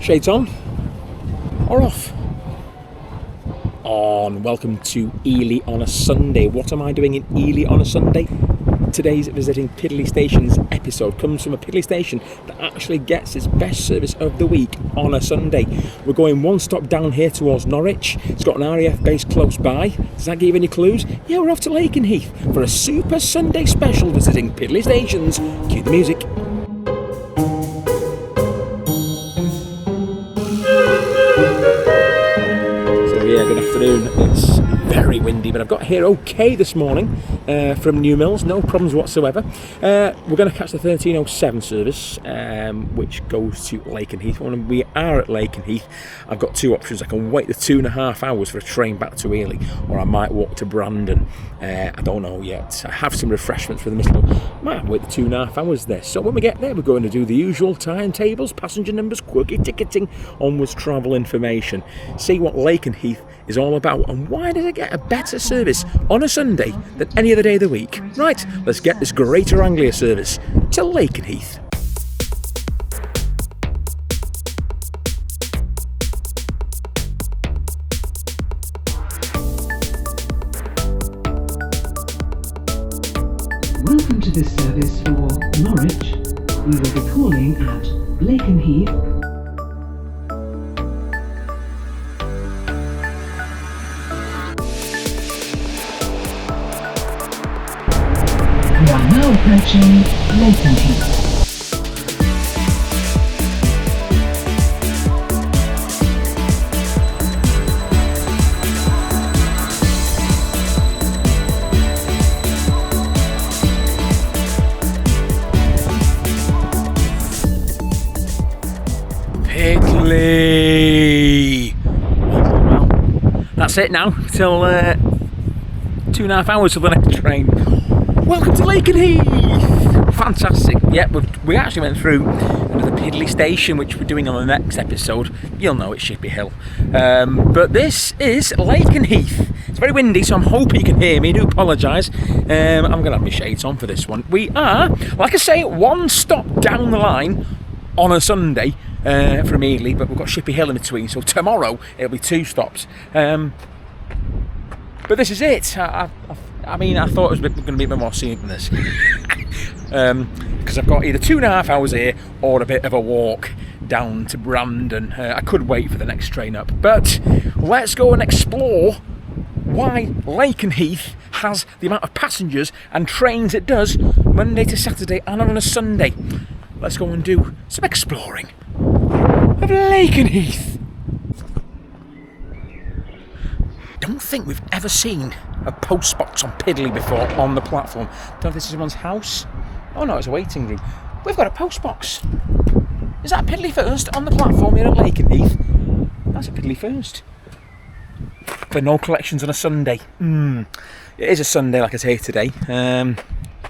Shades on or off? On. Welcome to Ely on a Sunday. What am I doing in Ely on a Sunday? Today's Visiting Piddly Stations episode comes from a Piddly station that actually gets its best service of the week on a Sunday. We're going one stop down here towards Norwich. It's got an RAF base close by. Does that give any clues? Yeah, we're off to Lakenheath for a Super Sunday special visiting Piddly Stations. Cue the music. Yeah, good afternoon. It's very windy, but I've got here okay this morning from New Mills, no problems whatsoever. We're going to catch the 1307 service, which goes to Lakenheath. When we are at Lakenheath, I've got two options. I can wait the 2.5 hours for a train back to Ely, or I might walk to Brandon. I don't know yet. I have some refreshments for the Nestled. Might wait the 2.5 hours there. So when we get there, we're going to do the usual timetables, passenger numbers, quirky ticketing, onwards travel information. See what Lakenheath is all about and why does it get a better service on a Sunday than any other day of the week. Right, let's get this Greater Anglia service to Lakenheath. Welcome to this service for Norwich. We will be calling at Lakenheath. We are now approaching Lakenheath. Piddly! Well, that's it now, till 2.5 hours till the next train. Welcome to Lakenheath! Fantastic. Yeah, we actually went through another Piddly station, which we're doing on the next episode. You'll know it's Shippy Hill. But this is Lakenheath. It's very windy, so I'm hoping you can hear me. I do apologise. I'm going to have my shades on for this one. We are, like I say, one stop down the line on a Sunday from Ely, but we've got Shippy Hill in between, so tomorrow it'll be 2 stops. But this is it. I mean, I thought it was going to be a bit more scenic than this. Because I've got either 2.5 hours here or a bit of a walk down to Brandon. I could wait for the next train up. But let's go and explore why Lakenheath has the amount of passengers and trains it does Monday to Saturday and on a Sunday. Let's go and do some exploring of Lakenheath. Don't think we've ever seen a post box on Piddly before on the platform. Don't know if this is someone's house. Oh no, it's a waiting room. We've got a post box. Is that Piddly first on the platform here at Lakenheath? That's a Piddly first. But no collections on a Sunday. It is a Sunday, like I say today. I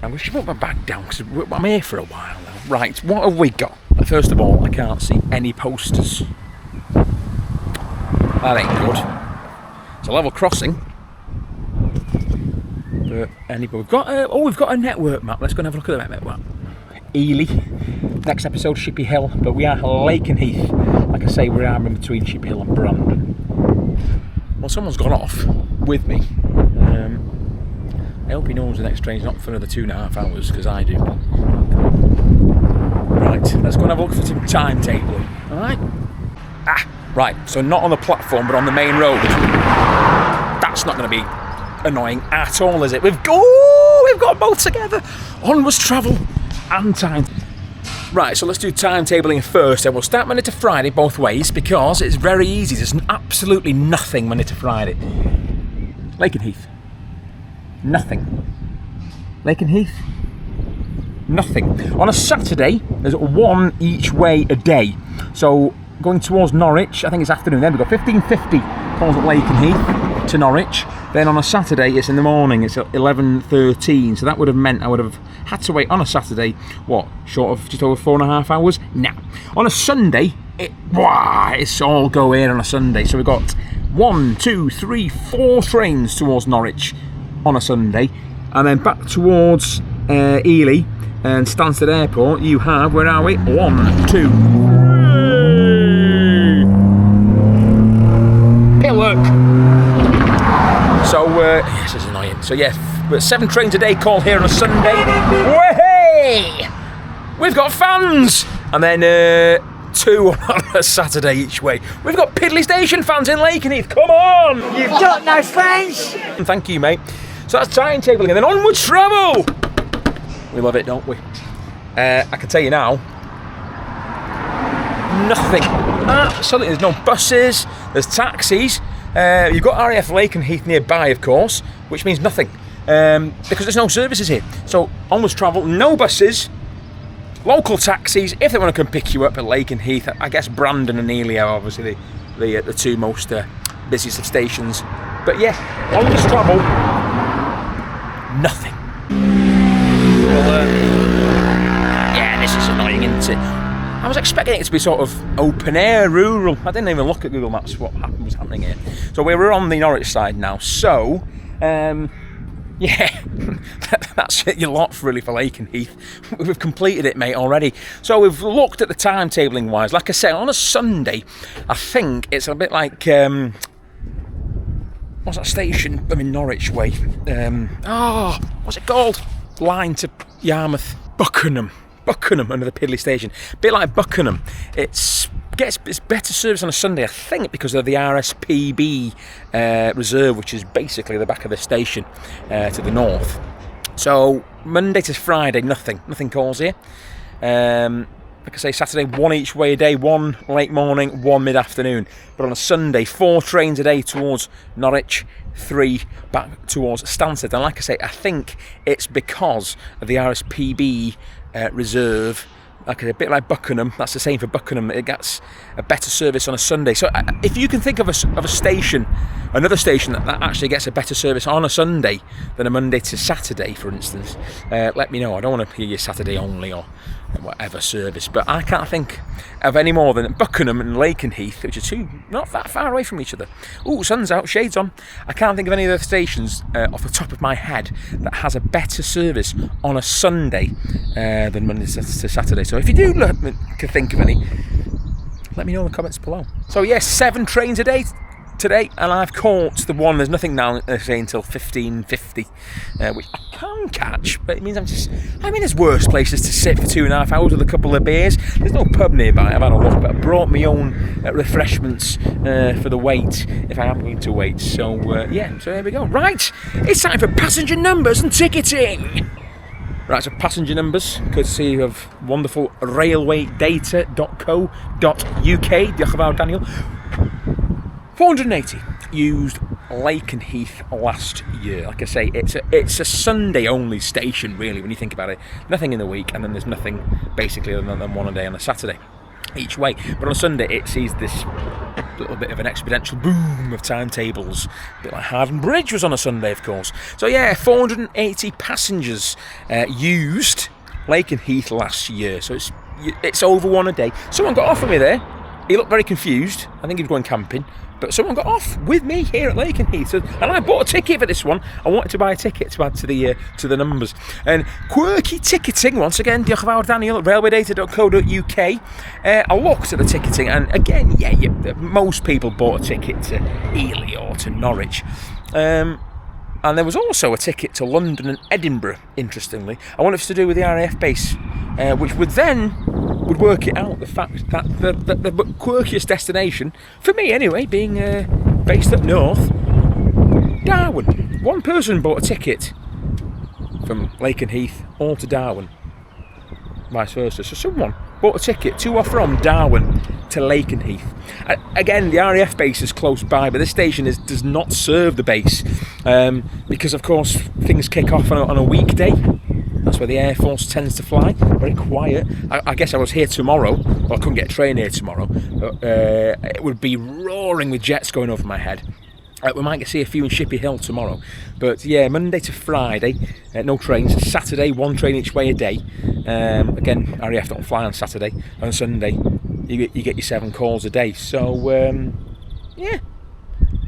wish I put my bag down because I'm here for a while now. Right, what have we got? First of all, I can't see any posters. That ain't good. It's a level crossing. But we've got a network map. Let's go and have a look at the network map. Ely. Next episode, Shippy Hill. But we are Lakenheath. Like I say, we are in between Shippy Hill and Brandon. Well, someone's gone off with me. I hope he knows the next train's not for another 2.5 hours, because I do. Right, let's go and have a look for some timetable. Alright? Right, so not on the platform, but on the main road. That's not going to be annoying at all, is it? We've got both together. Onwards travel and time. Right, so let's do timetabling first. And we'll start Monday to Friday both ways, because it's very easy. There's absolutely nothing Monday to Friday. Lakenheath. Nothing. Lakenheath. Nothing. On a Saturday, there's one each way a day. So going towards Norwich, I think it's afternoon. Then we've got 15:50 calls at Lakenheath to Norwich. Then on a Saturday, it's in the morning. It's at 11:13. So that would have meant I would have had to wait on a Saturday. What? Short of just over 4.5 hours? Nah. On a Sunday, it's all go in on a Sunday. So we've got 1, 2, 3, 4 trains towards Norwich on a Sunday, and then back towards Ely and Stansted Airport. You have, where are we? 1, 2, 3. yes, it's annoying. So yeah, but 7 trains a day call here on a Sunday. Way! We've got fans! And then 2 on a Saturday each way. We've got Piddly Station fans in Lakenheath. Come on! You've got no friends! Thank you, mate. So that's timetabling, and then onwards travel! We love it, don't we? I can tell you now, nothing. Absolutely, there's no buses, there's taxis. You've got RAF Lakenheath nearby, of course, which means nothing. Because there's no services here. So onwards travel, no buses, local taxis, if they want to come pick you up at Lakenheath. I guess Brandon and Ely are obviously the 2 most busiest of stations. But yeah, onwards travel, nothing. Well, yeah, this is annoying, isn't it? I was expecting it to be sort of open air, rural. I didn't even look at Google Maps what was happening here. So we were on the Norwich side now. So, yeah, that's it, your lot really for Lakenheath. We've completed it, mate, already. So we've looked at the timetabling wise. Like I say, on a Sunday, I think it's a bit like, what's that station? I'm in Norwich way. What's it called? Line to Yarmouth. Buckenham under the Piddly station. A bit like Buckenham. It's better service on a Sunday, I think, because of the RSPB reserve, which is basically the back of the station to the north. So Monday to Friday, nothing calls here. Like I say, Saturday 1 each way a day, 1 late morning, 1 mid-afternoon. But on a Sunday, 4 trains a day towards Norwich, 3 back towards Stansted. And like I say, I think it's because of the RSPB reserve. Like a bit like Buckenham, that's the same for Buckenham. It gets a better service on a Sunday. So if you can think of a station, another station that actually gets a better service on a Sunday than a Monday to Saturday, for instance, let me know. I don't want to hear your Saturday only or whatever service, but I can't think of any more than Buckenham and Lakenheath, which are 2 not that far away from each other. Ooh, sun's out, shades on. I can't think of any other stations off the top of my head that has a better service on a Sunday than Monday to Saturday. So if you do can think of any, let me know in the comments below. So yes, 7 trains a day today, and I've caught the one. There's nothing now until 15:50, which I can catch, but it means there's worse places to sit for 2.5 hours with a couple of beers. There's no pub nearby. I've had a look, but I brought my own refreshments for the wait if I am going to wait. So yeah, so there we go. Right, it's time for passenger numbers and ticketing. Right, so passenger numbers, courtesy of wonderful railwaydata.co.uk. Diolch yn fawr, Daniel. 480 used Lakenheath last year. Like I say, it's a Sunday only station really when you think about it. Nothing in the week, and then there's nothing basically other than 1 a day on a Saturday each way. But on a Sunday it sees this little bit of an exponential boom of timetables. A bit like Harden Bridge was on a Sunday, of course. So yeah, 480 passengers used Lakenheath last year. So it's over 1 a day. Someone got off of me there. He looked very confused. I think he was going camping. But someone got off with me here at Lakenheath, and I bought a ticket for this one. I wanted to buy a ticket to add to the numbers. And quirky ticketing, once again, diolch yn fawr Daniel at railwaydata.co.uk. I looked at the ticketing, and again, most people bought a ticket to Ely or to Norwich. And there was also a ticket to London and Edinburgh, interestingly. I wonder if it's to do with the RAF base, which would work it out, the fact that the quirkiest destination, for me anyway, being based up north, Darwin. One person bought a ticket from Lakenheath all to Darwin, vice versa. So someone bought a ticket to or from Darwin to Lakenheath. Again, the RAF base is close by, but this station does not serve the base because, of course, things kick off on a weekday. That's where the Air Force tends to fly. Very quiet. I guess I was here tomorrow. Well, I couldn't get a train here tomorrow. But, it would be roaring with jets going over my head. We might see a few in Shippy Hill tomorrow. But yeah, Monday to Friday, no trains. Saturday, 1 train each way a day. Again, RAF don't fly on Saturday. On Sunday, you get your 7 calls a day. So, yeah.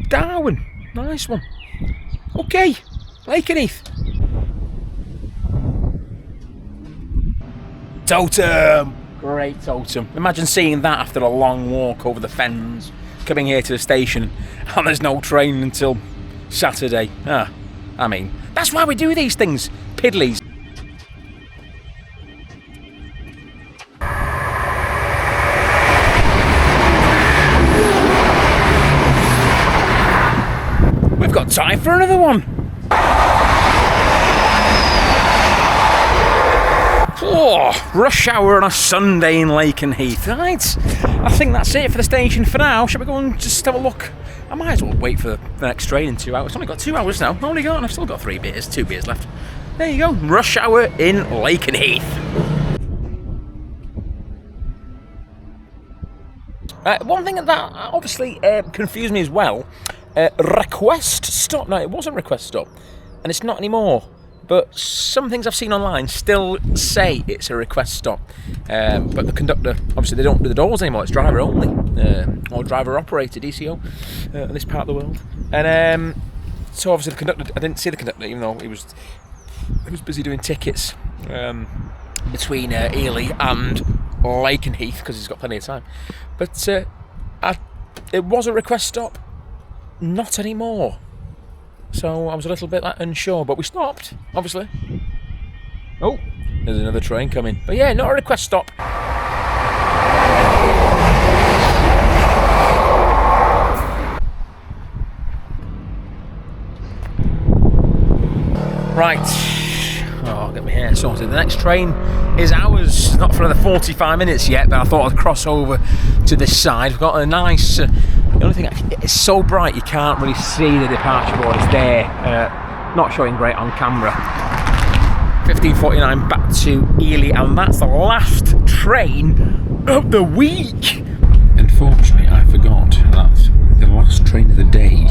Darwin. Nice one. Okay. Lakenheath. Totem! Great totem. Imagine seeing that after a long walk over the Fenlands, coming here to the station, and there's no train until Saturday. I mean, that's why we do these things, Piddlies. We've got time for another one. Oh, rush hour on a Sunday in Lakenheath. Right, I think that's it for the station for now. Shall we go and just have a look? I might as well wait for the next train in 2 hours. I've only got 2 hours now. I've still got 2 beers left. There you go, rush hour in Lakenheath. One thing that obviously confused me as well, request stop. No, it wasn't request stop, and it's not anymore. But some things I've seen online still say it's a request stop. But the conductor, obviously they don't do the doors anymore, it's driver only. Or driver operated, DCO, in this part of the world. And so obviously the conductor, I didn't see the conductor even though he was busy doing tickets between Ely and Lakenheath because he's got plenty of time. But it was a request stop, not anymore. So I was a little bit unsure, but we stopped, obviously. Oh, there's another train coming. But yeah, not a request stop. Right. Oh, get my hair sorted. The next train is ours. Not for another 45 minutes yet, but I thought I'd cross over to this side. We've got a nice... the only thing, it's so bright you can't really see the departure board. It's there. Not showing great on camera. 15:49 back to Ely, and that's the last train of the week. Unfortunately, I forgot that the last train of the day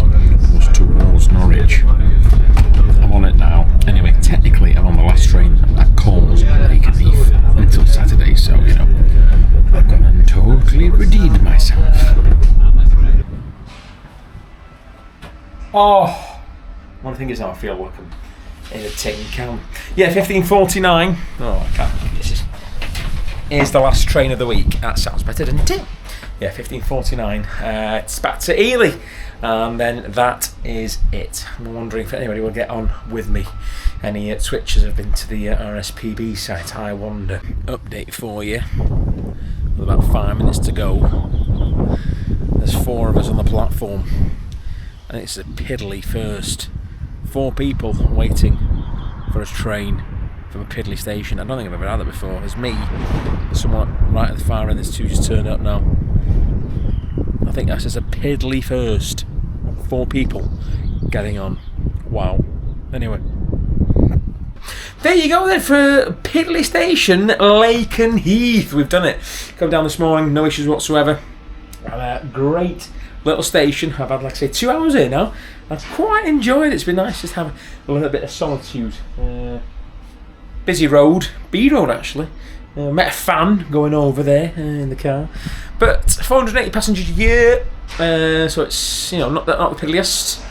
was towards Norwich. I'm on it now. Anyway, technically I'm on the last train that calls Lakenheath until Saturday, so, you know, I've gone and totally redeemed myself. Oh, one thing is how I feel like I'm in a tin can. Yeah, 15:49. Oh, I can't. Here's the last train of the week. That sounds better, doesn't it? Yeah, 15:49. It's back to Ely, and then that is it. I'm wondering if anybody will get on with me. Any switchers have been to the RSPB site, I wonder. Update for you. With about 5 minutes to go. There's 4 of us on the platform. And it's a Piddly first. 4 people waiting for a train from a Piddly station. I don't think I've ever had that before. There's me, someone right at the far end. There's 2 just turned up now. I think that's just a Piddly first. 4 people getting on. Wow. Anyway. There you go then for Piddly Station, Lakenheath. We've done it. Come down this morning, no issues whatsoever. Great little station. I've had, like I say, 2 hours here now. I've quite enjoyed it. It's been nice just to have a little bit of solitude. Busy road, B road actually. Met a fan going over there in the car. But 480 passengers a year. So it's, you know, not the piddliest.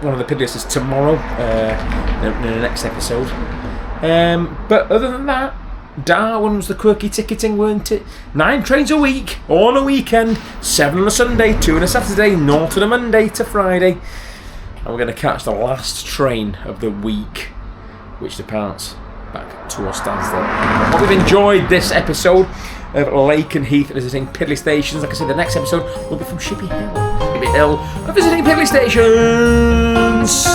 One of the piddliest is tomorrow in the next episode. But other than that, Darwin was the quirky ticketing, weren't it? 9 trains a week, all on a weekend, 7 on a Sunday, 2 on a Saturday, 0 on a Monday to Friday. And we're going to catch the last train of the week, which departs back to Stansted. I hope you've enjoyed this episode of Lakenheath visiting Piddly Stations. Like I said, the next episode will be from Shippy Hill. Visiting Piddly Stations.